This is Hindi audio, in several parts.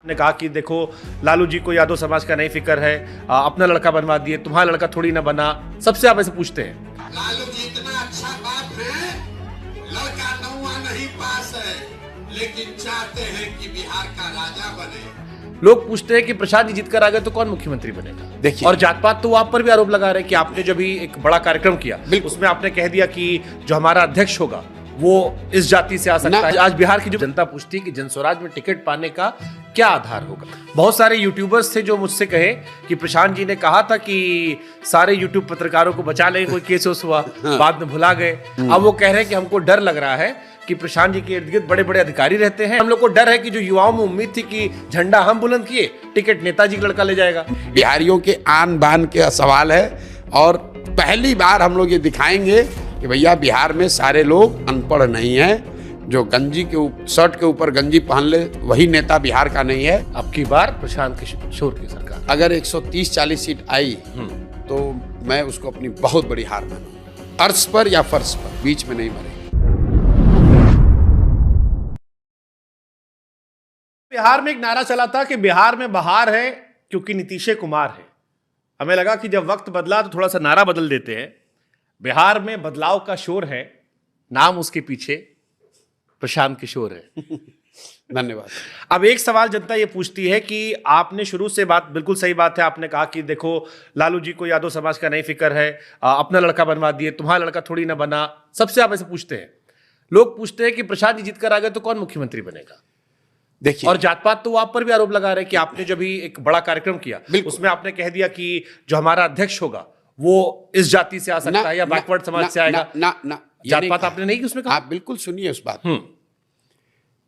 ने कहा कि देखो लालू जी को यादव समाज का नहीं फिक्र है, अपना लड़का बनवा दिए, तुम्हारा लड़का थोड़ी ना बना। सबसे आप ऐसे पूछते हैं। लालू जी इतना अच्छा बाप है, लड़का नौवा नहीं पास है, लेकिन चाहते हैं कि बिहार का राजा बने। लोग पूछते हैं कि प्रशांत जी जीत कर आ गए तो कौन मुख्यमंत्री बनेगा। देखिए, और जात पात तो आप पर भी आरोप लगा रहे हैं कि आपने जब भी एक बड़ा कार्यक्रम किया उसमें आपने कह दिया कि जो हमारा अध्यक्ष होगा वो इस जाति से आ सकता है। आज बिहार की जो जनता पूछती है कि जनस्वराज में टिकट पाने का क्या आधार होगा। बहुत सारे यूट्यूबर्स थे जो मुझसे कहे कि प्रशांत जी ने कहा था कि सारे यूट्यूब पत्रकारों को बचा लेंगे, कोई केस हुआ बाद में भुला गए। अब वो कह रहे हैं कि हमको डर लग रहा है कि प्रशांत जी के इर्द गिर्द बड़े बड़े अधिकारी रहते हैं, हम लोग को डर है कि जो युवाओं में उम्मीद थी कि झंडा हम बुलंद किए, टिकट नेताजी का लड़का ले जाएगा। बिहारियों के आन बान के सवाल है और पहली बार हम लोग ये दिखाएंगे कि भैया बिहार में सारे लोग अनपढ़ नहीं हैं। जो गंजी के शर्ट के ऊपर गंजी पहन ले वही नेता बिहार का नहीं है। अब की बार प्रशांत किशोर की सरकार अगर 130-40 सीट आई तो मैं उसको अपनी बहुत बड़ी हार मानूंगा। अर्श पर या फर्श पर, बीच में नहीं मरेगी। बिहार में एक नारा चला था कि बिहार में बहार है क्योंकि नीतीश कुमार है। हमें लगा कि जब वक्त बदला तो थोड़ा सा नारा बदल देते हैं। बिहार में बदलाव का शोर है, नाम उसके पीछे प्रशांत किशोर है। धन्यवाद। अब एक सवाल जनता ये पूछती है कि आपने शुरू से बात, बिल्कुल सही बात है, आपने कहा कि देखो लालू जी को यादव समाज का नहीं फिक्र है, अपना लड़का बनवा दिए, तुम्हारा लड़का थोड़ी ना बना। सबसे आप ऐसे पूछते हैं। लोग पूछते हैं कि प्रशांत जी जीत कर आ गए तो कौन मुख्यमंत्री बनेगा। देखिए, और जात पात तो आप पर भी आरोप लगा रहे हैं कि आपने जब भी एक बड़ा कार्यक्रम किया उसमें आपने कह दिया कि जो हमारा अध्यक्ष होगा वो इस जाति से आ सकता है या बैकवर्ड समाज से आएगा। जात पात आपने नहीं की उसमें कहा। आप बिल्कुल सुनिए उस बात।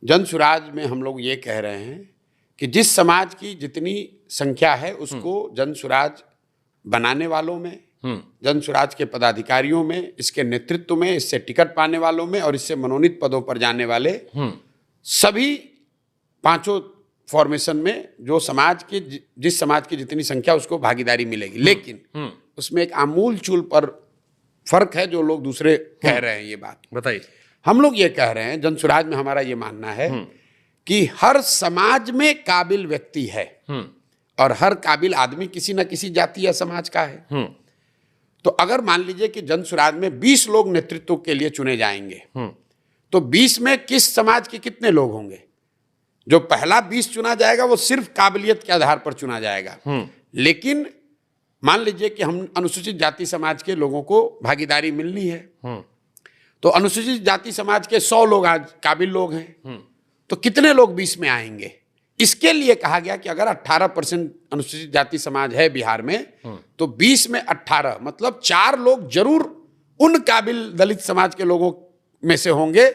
जनसुराज में हम लोग ये कह रहे हैं कि जिस समाज की जितनी संख्या है उसको जनसुराज बनाने वालों में, जनसुराज के पदाधिकारियों में, इसके नेतृत्व में, इससे टिकट पाने वालों में और इससे मनोनीत पदों पर जाने वाले सभी पांचों फॉर्मेशन में जो समाज के जिस समाज की जितनी संख्या उसको भागीदारी मिलेगी। लेकिन उसमें एक आमूल चूल पर फर्क है जो लोग दूसरे कह रहे हैं। ये बात बताइए। हम लोग ये कह रहे हैं, जनसुराज में हमारा ये मानना है कि हर समाज में काबिल व्यक्ति है और हर काबिल आदमी किसी न किसी जाति या समाज का है। तो अगर मान लीजिए कि जनसुराज में 20 लोग नेतृत्व के लिए चुने जाएंगे तो 20 में किस समाज के कितने लोग होंगे। जो पहला 20 चुना जाएगा वो सिर्फ काबिलियत के आधार पर चुना जाएगा। लेकिन मान लीजिए कि हम अनुसूचित जाति समाज के लोगों को भागीदारी मिलनी है तो अनुसूचित जाति समाज के 100 लोग आज काबिल लोग हैं तो कितने लोग 20 में आएंगे। इसके लिए कहा गया कि अगर 18% अनुसूचित जाति समाज है बिहार में तो 20 में 18 मतलब 4 लोग जरूर उन काबिल दलित समाज के लोगों में से होंगे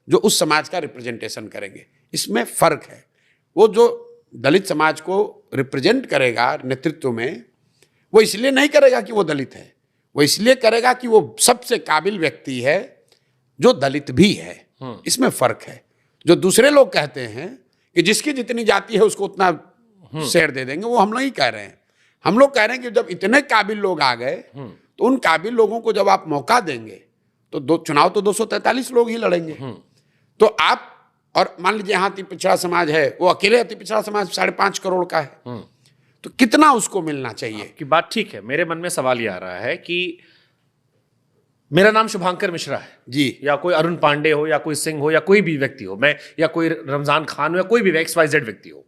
जो उस समाज का रिप्रेजेंटेशन करेंगे। इसमें फर्क है। वो जो दलित समाज को रिप्रेजेंट करेगा नेतृत्व में वो इसलिए नहीं करेगा कि वो दलित है, वो इसलिए करेगा कि वो सबसे काबिल व्यक्ति है जो दलित भी है। इसमें फर्क है। जो दूसरे लोग कहते हैं कि जिसकी जितनी जाति है उसको उतना शेयर दे देंगे, वो हम नहीं कह रहे हैं। हम लोग कह रहे हैं कि जब इतने काबिल लोग आ गए तो उन काबिल लोगों को जब आप मौका देंगे तो चुनाव तो 243 लोग ही लड़ेंगे। तो आप, और मान लीजिए यहाँ अति पिछड़ा समाज है, वो अकेले अति पिछड़ा समाज 5.5 करोड़ का है तो कितना उसको मिलना चाहिए। की बात ठीक है। मेरे मन में सवाल ये आ रहा है कि मेरा नाम शुभांकर मिश्रा है जी, या कोई अरुण पांडे हो या कोई सिंह हो या कोई भी व्यक्ति हो, मैं या कोई रमजान खान हो या कोई भी XYZ व्यक्ति हो।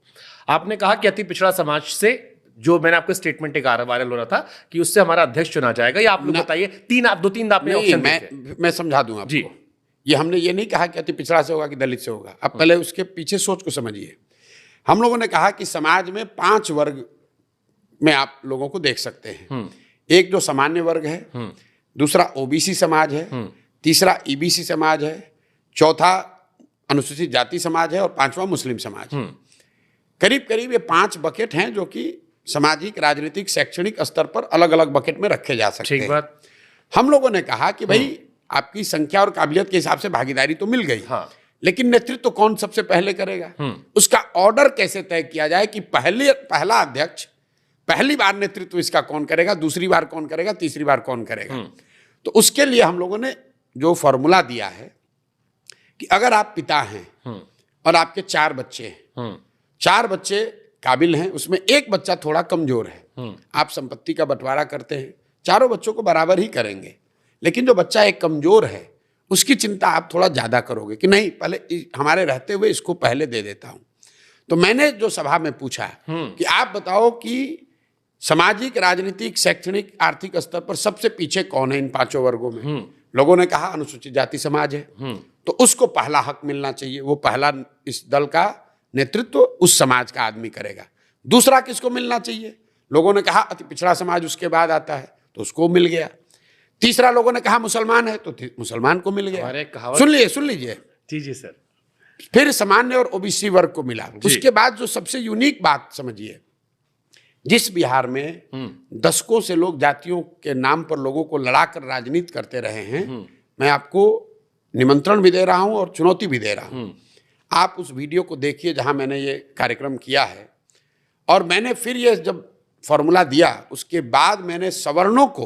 आपने कहा कि अति पिछड़ा समाज से, जो मैंने आपको स्टेटमेंट एक वायरल हो रहा था कि उससे हमारा अध्यक्ष चुना जाएगा, या आप लोग बताइए। दो तीन आपने ऑप्शन मैं समझा दूं आपको जी। ये हमने ये नहीं कहा कि अति पिछड़ा से होगा कि दलित से होगा। अब पहले उसके पीछे सोच को समझिए। हम लोगों ने कहा कि समाज में 5 वर्ग में आप लोगों को देख सकते हैं। एक जो सामान्य वर्ग है, दूसरा OBC समाज है, तीसरा EBC समाज है, चौथा अनुसूचित जाति समाज है और 5वां मुस्लिम समाज। करीब करीब ये 5 बकेट हैं जो कि सामाजिक, राजनीतिक, शैक्षणिक स्तर पर अलग अलग बकेट में रखे जा सकते हैं। हम लोगों ने कहा कि भाई आपकी संख्या और काबिलियत के हिसाब से भागीदारी तो मिल गई, लेकिन नेतृत्व तो कौन सबसे पहले करेगा, उसका ऑर्डर कैसे तय किया जाए कि पहला अध्यक्ष, पहली बार नेतृत्व इसका कौन करेगा, दूसरी बार कौन करेगा, तीसरी बार कौन करेगा। तो उसके लिए हम लोगों ने जो फॉर्मूला दिया है कि अगर आप पिता हैं और आपके 4 बच्चे हैं 4 बच्चे काबिल हैं, उसमें एक बच्चा थोड़ा कमजोर है। आप संपत्ति का बंटवारा करते हैं, चारों बच्चों को बराबर ही करेंगे, लेकिन जो बच्चा एक कमजोर है उसकी चिंता आप थोड़ा ज्यादा करोगे कि नहीं, पहले हमारे रहते हुए इसको पहले दे देता हूं। तो मैंने जो सभा में पूछा कि आप बताओ कि सामाजिक, राजनीतिक, शैक्षणिक, आर्थिक स्तर पर सबसे पीछे कौन है इन 5 वर्गों में? लोगों ने कहा अनुसूचित जाति समाज है, तो उसको पहला हक मिलना चाहिए, वो पहला इस दल का नेतृत्व उस समाज का आदमी करेगा। दूसरा किसको मिलना चाहिए? लोगों ने कहा अति पिछड़ा समाज उसके बाद आता है, तो उसको मिल गया। तीसरा लोगों ने कहा मुसलमान है, तो मुसलमान को मिल गया। सुन लीजिए जी सर। फिर सामान्य और ओबीसी वर्ग को मिला। उसके बाद जो सबसे यूनिक बात समझिए, जिस बिहार में दशकों से लोग जातियों के नाम पर लोगों को लड़ाकर राजनीति करते रहे हैं, मैं आपको निमंत्रण भी दे रहा हूं और चुनौती भी दे रहा हूं। आप उस वीडियो को देखिए जहां मैंने ये कार्यक्रम किया है, और मैंने फिर ये जब फॉर्मूला दिया उसके बाद मैंने सवर्णों को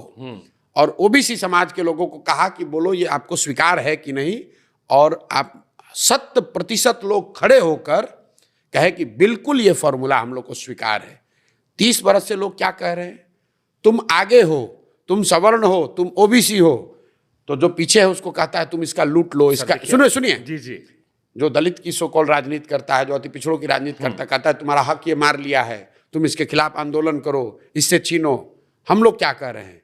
और ओबीसी समाज के लोगों को कहा कि बोलो ये आपको स्वीकार है कि नहीं, और आप 100% लोग खड़े होकर कहे कि बिल्कुल ये फॉर्मूला हम लोग को स्वीकार है। 30 बरस से लोग क्या कह रहे हैं? तुम आगे हो, तुम सवर्ण हो, तुम ओबीसी हो, तो जो पीछे है उसको कहता है तुम इसका लूट लो, इसका सुनिए जी। जो दलित की सो कॉल्ड राजनीति करता है, जो अति पिछड़ों की राजनीति करता है, कहता है तुम्हारा हक ये मार लिया है, तुम इसके खिलाफ आंदोलन करो, इससे छीनो। हम लोग क्या कह रहे हैं?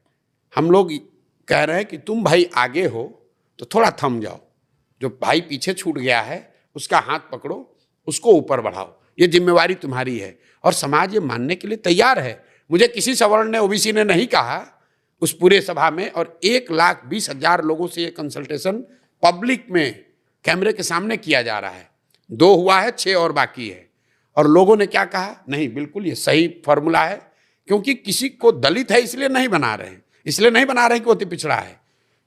हम लोग कह रहे हैं कि तुम भाई आगे हो तो थोड़ा थम जाओ, जो भाई पीछे छूट गया है उसका हाथ पकड़ो, उसको ऊपर बढ़ाओ, ये जिम्मेवारी तुम्हारी है। और समाज ये मानने के लिए तैयार है। मुझे किसी सवर्ण ने, ओबीसी ने नहीं कहा उस पूरे सभा में, और 1,20,000 लोगों से ये कंसल्टेशन पब्लिक में कैमरे के सामने किया जा रहा है। 2 हुआ है, 6 और बाकी है। और लोगों ने क्या कहा? नहीं, बिल्कुल ये सही फॉर्मूला है, क्योंकि किसी को दलित है इसलिए नहीं बना रहे हैं, इसलिए नहीं बना रहे कि वो अति पिछड़ा है।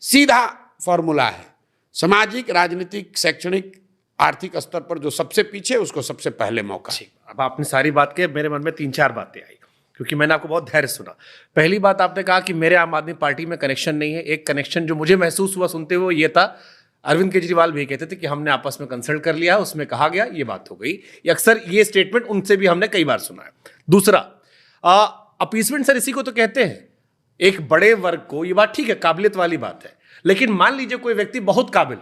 सीधा फॉर्मूला है, सामाजिक, राजनीतिक, शैक्षणिक, आर्थिक स्तर पर जो सबसे पीछे उसको सबसे पहले मौका। अब आपने सारी बात की, मेरे मन में 3-4 बातें आई, क्योंकि मैंने आपको बहुत धैर्य सुना। पहली बात आपने कहा कि मेरे आम आदमी पार्टी में कनेक्शन नहीं है। एक कनेक्शन जो मुझे महसूस हुआ सुनते हुए ये था, अरविंद केजरीवाल भी कहते थे कि हमने आपस में कंसल्ट कर लिया, उसमें कहा गया, ये बात हो गई। अक्सर ये स्टेटमेंट उनसे भी हमने कई बार सुना है। दूसरा, अपीसमेंट सर इसी को तो कहते हैं, एक बड़े वर्ग को, ये बात ठीक है, काबिलियत वाली बात है, लेकिन मान लीजिए कोई व्यक्ति बहुत काबिल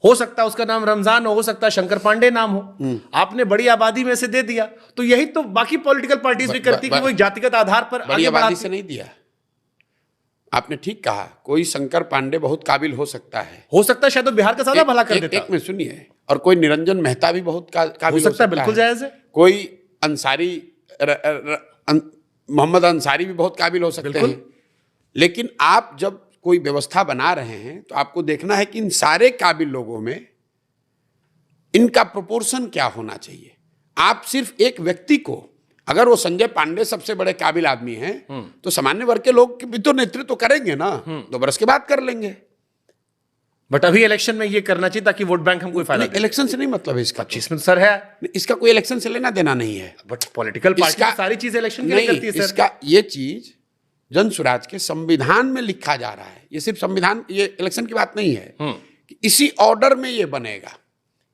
हो सकता है उसका नाम रमजान हो सकता है शंकर पांडे नाम हो, आपने बड़ी आबादी में से दे दिया, तो यही तो बाकी पॉलिटिकल पार्टीज भी करती कि वो जातिगत आधार पर बड़ी आबादी से नहीं दिया। आपने ठीक कहा, कोई शंकर पांडे बहुत काबिल हो सकता है शायद तो बिहार का ज्यादा भला कर देता। एक में सुनिए, और कोई निरंजन मेहता भी बहुत काबिल हो सकता है, बिल्कुल जायज है। कोई अंसारी, मोहम्मद अंसारी भी बहुत काबिल हो सकते हैं। लेकिन आप जब कोई व्यवस्था बना रहे हैं तो आपको देखना है कि इन सारे काबिल लोगों में इनका प्रोपोर्शन क्या होना चाहिए। आप सिर्फ एक व्यक्ति को, अगर वो संजय पांडे सबसे बड़े काबिल आदमी हैं, तो सामान्य वर्ग के लोग भी तो नेतृत्व तो करेंगे ना, 2 बरस के बाद कर लेंगे। बट अभी इलेक्शन में ये करना चाहिए ताकि वोट बैंक हमको फायदा। इलेक्शन से नहीं मतलब है इसका, इसमें सर है, इसका कोई इलेक्शन से लेना देना नहीं है। बट पॉलिटिकल पार्टी सारी चीजें इलेक्शन के लिए करती है सर। इसका ये चीज जन स्वराज के संविधान में लिखा जा रहा है। ये सिर्फ संविधान, ये इलेक्शन की बात नहीं है कि इसी ऑर्डर में ये बनेगा,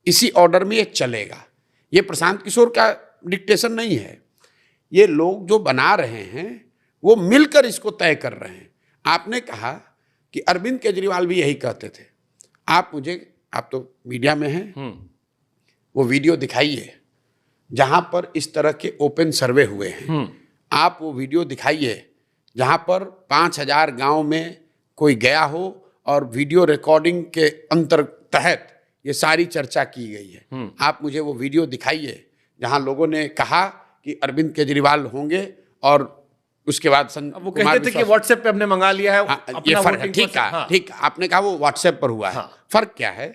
इसी ऑर्डर में ये चलेगा। ये प्रशांत किशोर का डिक्टेशन नहीं है, ये लोग जो बना रहे हैं वो मिलकर इसको तय कर रहे हैं। आपने कहा कि अरविंद केजरीवाल भी यही कहते थे। आप तो मीडिया में हैं, वो वीडियो दिखाइए जहां पर इस तरह के ओपन सर्वे हुए हैं। आप वो वीडियो दिखाइए जहां पर 5,000 गांव में कोई गया हो और वीडियो रिकॉर्डिंग के तहत ये सारी चर्चा की गई है। आप मुझे वो वीडियो दिखाइए जहां लोगों ने कहा कि अरविंद केजरीवाल होंगे, और उसके बाद वो कहते थे कि व्हाट्सएप पे हमने मंगा लिया है। ये फर्क है, ठीक है, ठीक। आपने कहा वो व्हाट्सएप पर हुआ है। फर्क क्या है?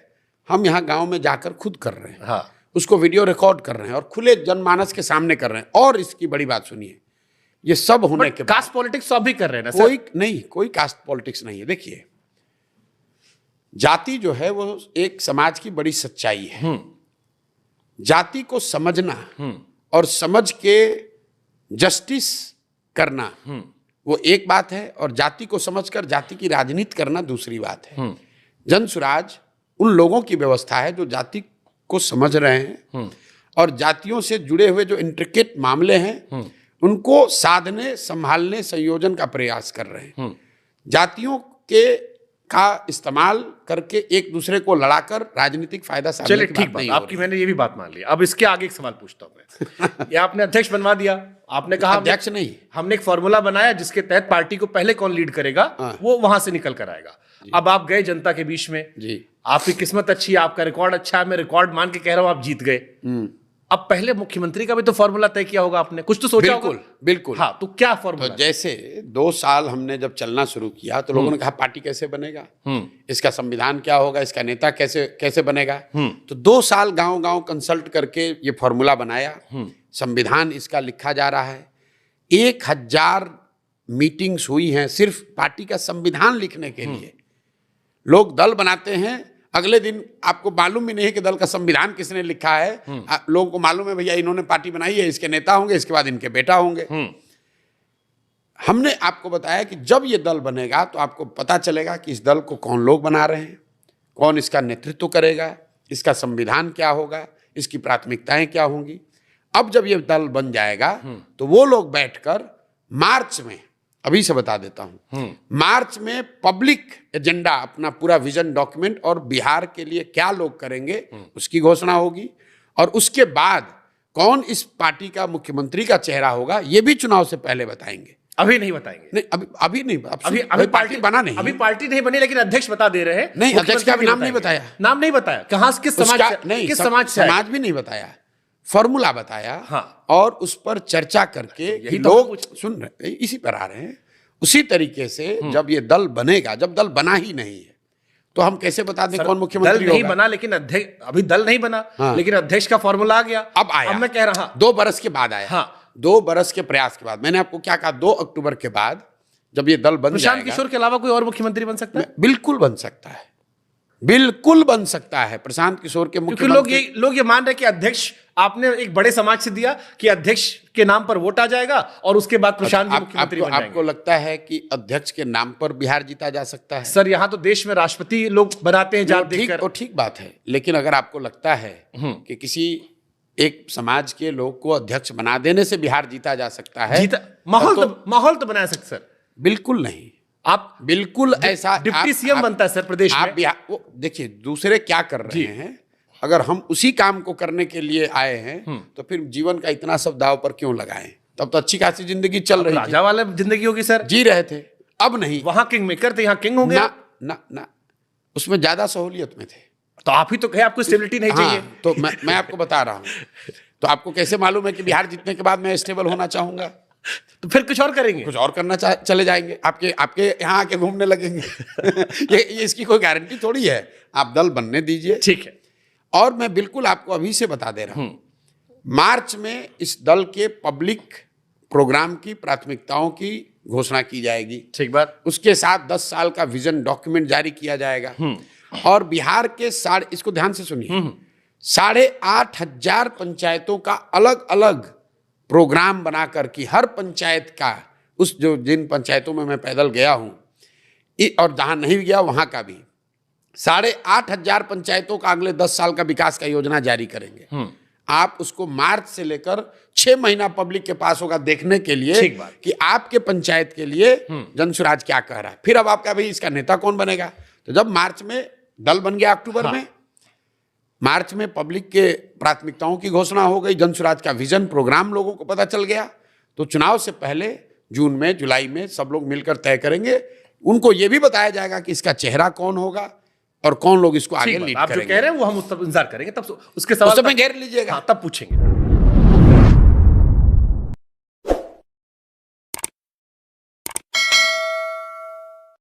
हम यहाँ गांव में जाकर खुद कर रहे हैं, उसको वीडियो रिकॉर्ड कर रहे हैं और खुले जनमानस के सामने कर रहे हैं। और इसकी बड़ी बात सुनिए, ये सब होने के बाद कास्ट पॉलिटिक्स तो भी कर रहे हैं ना? कोई कास्ट पॉलिटिक्स नहीं है। देखिए, जाति जो है वो एक समाज की बड़ी सच्चाई है। जाति को समझना और समझ के जस्टिस करना वो एक बात है, और जाति को समझकर जाति की राजनीति करना दूसरी बात है। जन स्वराज उन लोगों की व्यवस्था है जो जाति को समझ रहे हैं और जातियों से जुड़े हुए जो इंट्रिकेट मामले हैं उनको साधने, संभालने, संयोजन का प्रयास कर रहे हैं। जातियों के का इस्तेमाल करके एक दूसरे को लड़ाकर राजनीतिक फायदा साधने चलिए की ठीक बात बात, नहीं आपकी मैंने ये भी बात मान ली। अब इसके आगे एक सवाल पूछता हूँ मैं। ये आपने अध्यक्ष बनवा दिया, आपने कहा अध्यक्ष नहीं, हमने एक फॉर्मूला बनाया जिसके तहत पार्टी को पहले कौन लीड करेगा वो वहां से निकल कर आएगा। अब आप गए जनता के बीच में जी, आपकी किस्मत अच्छी है, आपका रिकॉर्ड अच्छा है, मैं रिकॉर्ड मान के कह रहा हूं आप जीत गए। अब पहले मुख्यमंत्री का भी तो फॉर्मूला तय किया होगा आपने, कुछ तो सोचा होगा। बिल्कुल बिल्कुल। हाँ, तो क्या तो फॉर्मूला? जैसे 2 साल हमने जब चलना शुरू किया तो लोगों ने कहा पार्टी कैसे बनेगा, इसका संविधान क्या होगा, इसका नेता कैसे कैसे बनेगा। तो 2 साल गांव गांव कंसल्ट करके ये फॉर्मूला बनाया, संविधान इसका लिखा जा रहा है। 1000 मीटिंग्स हुई हैं सिर्फ पार्टी का संविधान लिखने के लिए। लोग दल बनाते हैं, अगले दिन आपको मालूम भी नहीं है कि दल का संविधान किसने लिखा है। लोगों को मालूम है भैया इन्होंने पार्टी बनाई है, इसके नेता होंगे, इसके बाद इनके बेटा होंगे। हमने आपको बताया कि जब ये दल बनेगा तो आपको पता चलेगा कि इस दल को कौन लोग बना रहे हैं, कौन इसका नेतृत्व करेगा, इसका संविधान क्या होगा, इसकी प्राथमिकताएं क्या होंगी। अब जब ये दल बन जाएगा तो वो लोग बैठकर मार्च में, अभी से बता देता हूं, मार्च में पब्लिक एजेंडा, अपना पूरा विजन डॉक्यूमेंट और बिहार के लिए क्या लोग करेंगे उसकी घोषणा होगी। और उसके बाद कौन इस पार्टी का मुख्यमंत्री का चेहरा होगा ये भी चुनाव से पहले बताएंगे। अभी नहीं बताएंगे? नहीं, अभी नहीं, अभी पार्टी बना नहीं, अभी पार्टी नहीं बनी, लेकिन अध्यक्ष बता दे रहे हैं। नहीं, अध्यक्ष का भी नाम नहीं बताया। नाम नहीं बताया, कहां किस समाज से, नहीं, किस समाज से? समाज भी नहीं बताया, फॉर्मूला बताया। हाँ। और उस पर चर्चा करके यही लोग सुन रहे, इसी पर आ रहे हैं। उसी तरीके से जब ये दल बनेगा, जब दल बना ही नहीं है तो हम कैसे बता दें कौन मुख्यमंत्री दल नहीं होगा? बना, लेकिन अध्यक्ष, अभी दल नहीं बना। हाँ। लेकिन अध्यक्ष का फॉर्मूला आ गया। अब आया, अब मैं कह रहा 2 बरस के बाद आया। हाँ। 2 बरस के प्रयास के बाद। मैंने आपको क्या कहा, 2 अक्टूबर के बाद जब ये दल बन प्रशांत जाएगा, किशोर के अलावा कोई और मुख्यमंत्री बन सकता है? बिल्कुल बन सकता है, बिल्कुल बन सकता है। प्रशांत किशोर के क्योंकि मुख्यमंत्री, लोग ये मान रहे कि अध्यक्ष, आपने एक बड़े समाज से दिया कि अध्यक्ष के नाम पर वोट आ जाएगा और उसके बाद प्रशांत जी मुख्यमंत्री बन जाएंगे। आपको लगता है कि अध्यक्ष के नाम पर बिहार जीता जा सकता है? सर, यहाँ तो देश में राष्ट्रपति लोग बनाते हैं जात देखकर। वो ठीक बात है, लेकिन अगर आपको लगता है कि किसी एक समाज के लोग को अध्यक्ष बना देने से बिहार जीता जा सकता है, माहौल तो बना सकते सर। बिल्कुल नहीं। आप बिल्कुल ऐसा डिप्टी सीएम बनता है सर प्रदेश में। आप बिहार, देखिए दूसरे क्या कर रहे हैं, अगर हम उसी काम को करने के लिए आए हैं तो फिर जीवन का इतना सब दाव पर क्यों लगाएं? तब तो अच्छी खासी जिंदगी चल रही थी, राजा वाला जिंदगी होगी सर, जी रहे थे। अब नहीं, वहां किंग मेकर थे, यहाँ किंग होंगे ना ना ना, उसमें ज्यादा सहूलियत में थे। तो आप ही तो कहे आपको स्टेबिलिटी नहीं चाहिए। तो मैं आपको बता रहा हूं, तो आपको कैसे मालूम है कि बिहार जीतने के बाद मैं स्टेबल होना चाहूंगा? तो फिर कुछ और करेंगे, कुछ और करना चले जाएंगे, आपके यहाँ आके घूमने लगेंगे। ये इसकी कोई गारंटी थोड़ी है। आप दल बनने दीजिए, ठीक है। और मैं बिल्कुल आपको अभी से बता दे रहा हूं, मार्च में इस दल के पब्लिक प्रोग्राम की प्राथमिकताओं की घोषणा की जाएगी। ठीक बात। उसके साथ 10 साल का विजन डॉक्यूमेंट जारी किया जाएगा। और बिहार के इसको ध्यान से सुनिए, 8,500 पंचायतों का अलग अलग प्रोग्राम बनाकर कि हर पंचायत का, जिन पंचायतों में मैं पैदल गया हूं और जहां नहीं गया वहां का भी, 8,500 पंचायतों का अगले 10 साल का विकास का योजना जारी करेंगे। आप उसको मार्च से लेकर 6 महीना पब्लिक के पास होगा देखने के लिए कि आपके पंचायत के लिए जनसुराज क्या कह रहा है। फिर अब आपका भाई इसका नेता कौन बनेगा? तो जब मार्च में दल बन गया, अक्टूबर में, मार्च में पब्लिक के प्राथमिकताओं की घोषणा हो गई, जनसुराज का विजन प्रोग्राम लोगों को पता चल गया, तो चुनाव से पहले जून में, जुलाई में सब लोग मिलकर तय करेंगे। उनको यह भी बताया जाएगा कि इसका चेहरा कौन होगा और कौन लोग इसको आगे लीड करेंगे। आप जो कह रहे हैं वो हम उस पर इंतजार करेंगे, तब उसके सवाल में घेर लीजिएगा, तब पूछेंगे।